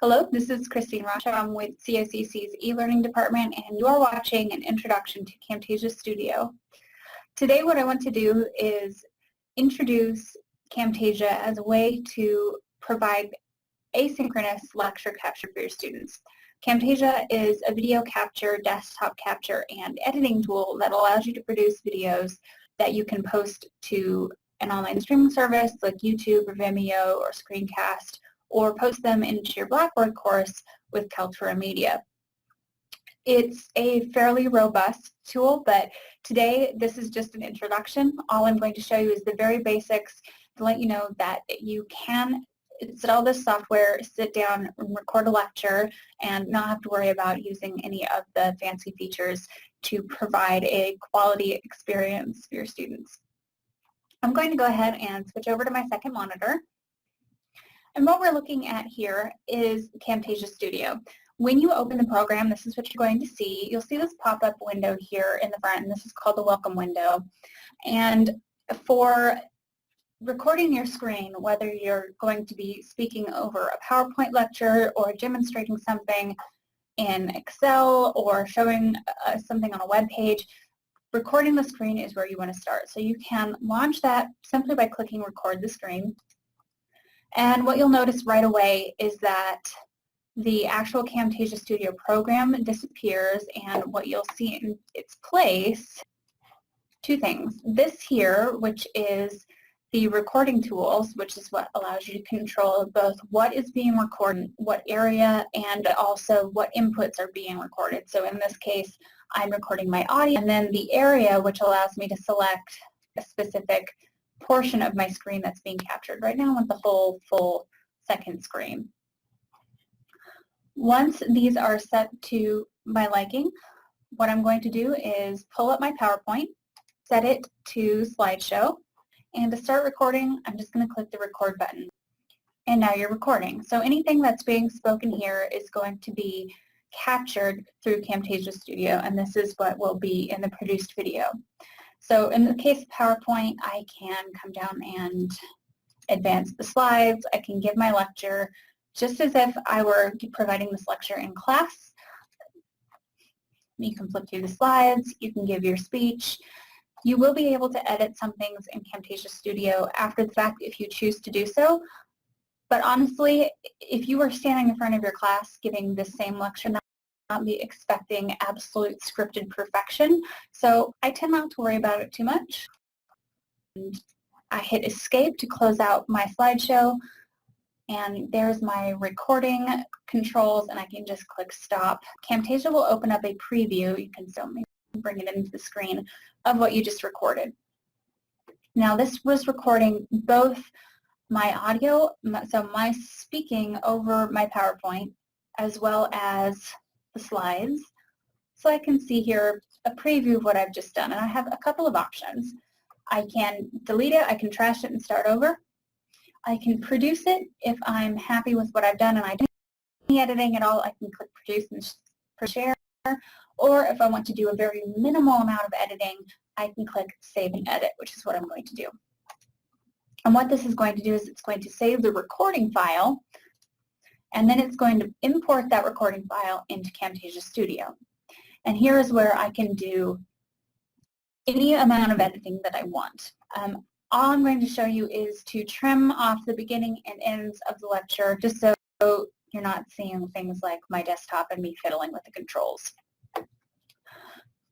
Hello, this is Christine Rocha. I'm with CSEC's e-learning department, and you are watching an introduction to Camtasia Studio. Today what I want to do is introduce Camtasia as a way to provide asynchronous lecture capture for your students. Camtasia is a video capture, desktop capture, and editing tool that allows you to produce videos that you can post to an online streaming service like YouTube or Vimeo or Screencast, or post them into your Blackboard course with Kaltura Media. It's a fairly robust tool, but today this is just an introduction. All I'm going to show you is the very basics to let you know that you can install this software, sit down, and record a lecture, and not have to worry about using any of the fancy features to provide a quality experience for your students. I'm going to go ahead and switch over to my second monitor. And what we're looking at here is Camtasia Studio. When you open the program, this is what you're going to see. You'll see this pop-up window here in the front, and this is called the welcome window. And for recording your screen, whether you're going to be speaking over a PowerPoint lecture or demonstrating something in Excel or showing something on a web page, recording the screen is where you want to start. So you can launch that simply by clicking record the screen. And what you'll notice right away is that the actual Camtasia Studio program disappears, and what you'll see in its place, two things. This here, which is the recording tools, which is what allows you to control both what is being recorded, what area, and also what inputs are being recorded. So in this case, I'm recording my audio, and then the area, which allows me to select a specific portion of my screen that's being captured. Right now I want the whole full second screen. Once these are set to my liking, what I'm going to do is pull up my PowerPoint, set it to slideshow, and to start recording, I'm just going to click the record button. And now you're recording. So anything that's being spoken here is going to be captured through Camtasia Studio, and this is what will be in the produced video. So in the case of PowerPoint, I can come down and advance the slides. I can give my lecture just as if I were providing this lecture in class. You can flip through the slides. You can give your speech. You will be able to edit some things in Camtasia Studio after the fact if you choose to do so. But honestly, if you were standing in front of your class giving the same lecture, not be expecting absolute scripted perfection. So I tend not to worry about it too much. And I hit escape to close out my slideshow, and there's my recording controls, and I can just click stop. Camtasia will open up a preview. You can still bring it into the screen of what you just recorded. Now this was recording both my audio, so my speaking over my PowerPoint, as well as the slides. So I can see here a preview of what I've just done, and I have a couple of options. I can delete it, I can trash it and start over. I can produce it if I'm happy with what I've done and I don't do any editing at all. I can click produce and share, or if I want to do a very minimal amount of editing, I can click save and edit, which is what I'm going to do. And what this is going to do is it's going to save the recording file, and then it's going to import that recording file into Camtasia Studio. And here is where I can do any amount of editing that I want. All I'm going to show you is to trim off the beginning and ends of the lecture, just so you're not seeing things like my desktop and me fiddling with the controls.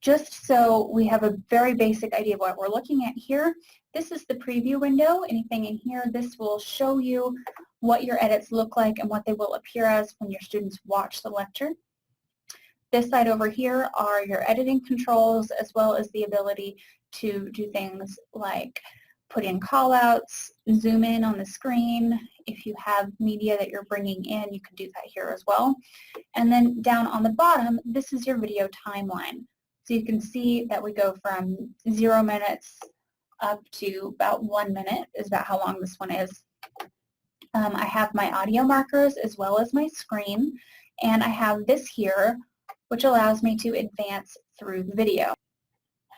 Just so we have a very basic idea of what we're looking at here, this is the preview window. Anything in here, this will show you what your edits look like and what they will appear as when your students watch the lecture. This side over here are your editing controls, as well as the ability to do things like put in callouts, zoom in on the screen. If you have media that you're bringing in, you can do that here as well. And then down on the bottom, this is your video timeline. So you can see that we go from 0 minutes up to about 1 minute is about how long this one is. I have my audio markers as well as my screen, and I have this here, which allows me to advance through the video.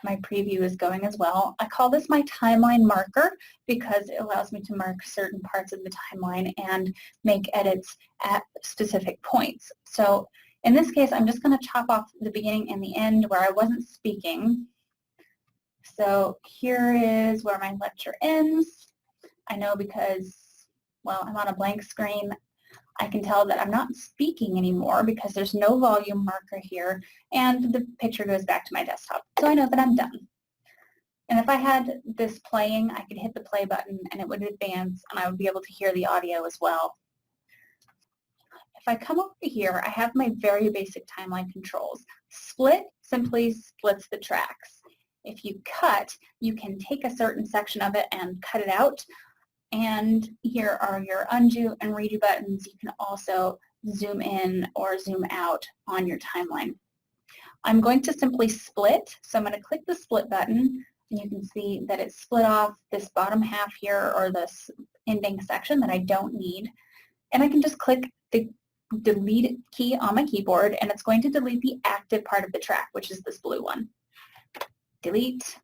my preview is going as well. I call this my timeline marker because it allows me to mark certain parts of the timeline and make edits at specific points. So in this case, I'm just going to chop off the beginning and the end where I wasn't speaking. So here is where my lecture ends. I know because, well, I'm on a blank screen. I can tell that I'm not speaking anymore because there's no volume marker here, and the picture goes back to my desktop. So I know that I'm done. And if I had this playing, I could hit the play button and it would advance and I would be able to hear the audio as well. If I come over here, I have my very basic timeline controls. Split simply splits the tracks. If you cut, you can take a certain section of it and cut it out. And here are your undo and redo buttons. You can also zoom in or zoom out on your timeline. I'm going to simply split, so I'm going to click the split button, and you can see that it's split off this bottom half here, or this ending section that I don't need. And I can just click the delete key on my keyboard, and it's going to delete the active part of the track, which is this blue one. Delete.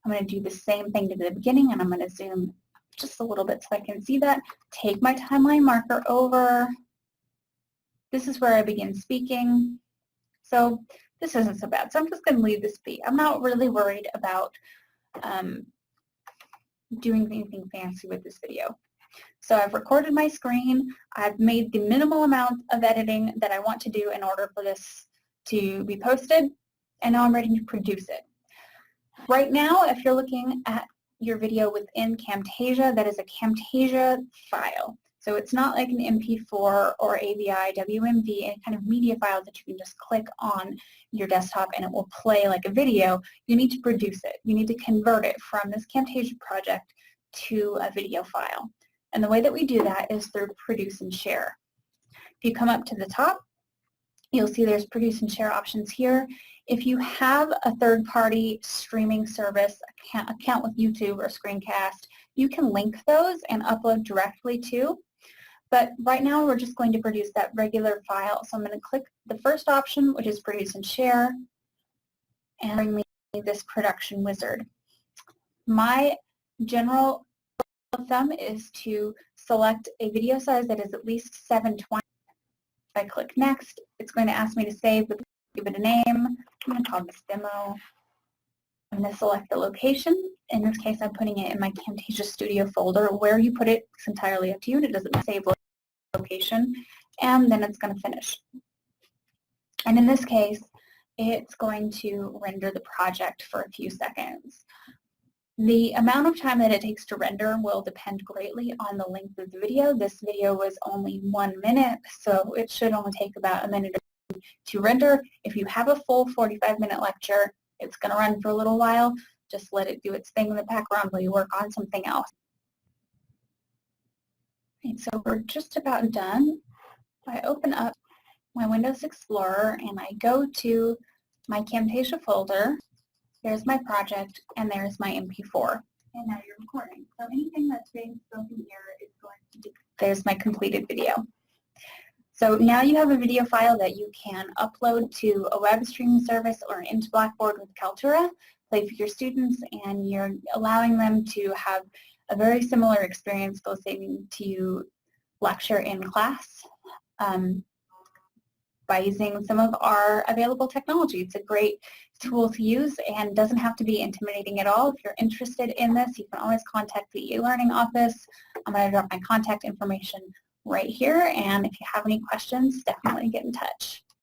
I'm going to do the same thing to the beginning, and I'm going to zoom just a little bit so I can see that. Take my timeline marker over. This is where I begin speaking. So this isn't so bad. So I'm just going to leave this be. I'm not really worried about doing anything fancy with this video. So I've recorded my screen. I've made the minimal amount of editing that I want to do in order for this to be posted, and now I'm ready to produce it. Right now, if you're looking at your video within Camtasia, that is a Camtasia file. So it's not like an MP4 or AVI, WMV, any kind of media file that you can just click on your desktop and it will play like a video. You need to produce it. You need to convert it from this Camtasia project to a video file. And the way that we do that is through produce and share. If you come up to the top, you'll see there's produce and share options here. If you have a third-party streaming service account with YouTube or Screencast, you can link those and upload directly to. But right now we're just going to produce that regular file. So I'm going to click the first option, which is produce and share, and bring me this production wizard. My general thumb is to select a video size that is at least 720. If I click next, it's going to ask me to save, give it a name. I'm going to call this demo. I'm going to select the location. In this case, I'm putting it in my Camtasia Studio folder. Where you put it is entirely up to you. It doesn't save location. And then it's going to finish. And in this case, it's going to render the project for a few seconds. The amount of time that it takes to render will depend greatly on the length of the video. This video was only 1 minute, so it should only take about a minute to render. If you have a full 45-minute lecture, it's going to run for a little while. Just let it do its thing in the background while you work on something else. Okay, so we're just about done. I open up my Windows Explorer and I go to my Camtasia folder. There's my project, and there's my MP4. And now you're recording. So anything that's being spoken here is going to be, there's my completed video. So now you have a video file that you can upload to a web streaming service or into Blackboard with Kaltura, play for your students, and you're allowing them to have a very similar experience listening to you lecture in class by using some of our available technology. It's a great tool to use and doesn't have to be intimidating at all. If you're interested in this, you can always contact the e-learning office. I'm going to drop my contact information right here, and if you have any questions, definitely get in touch.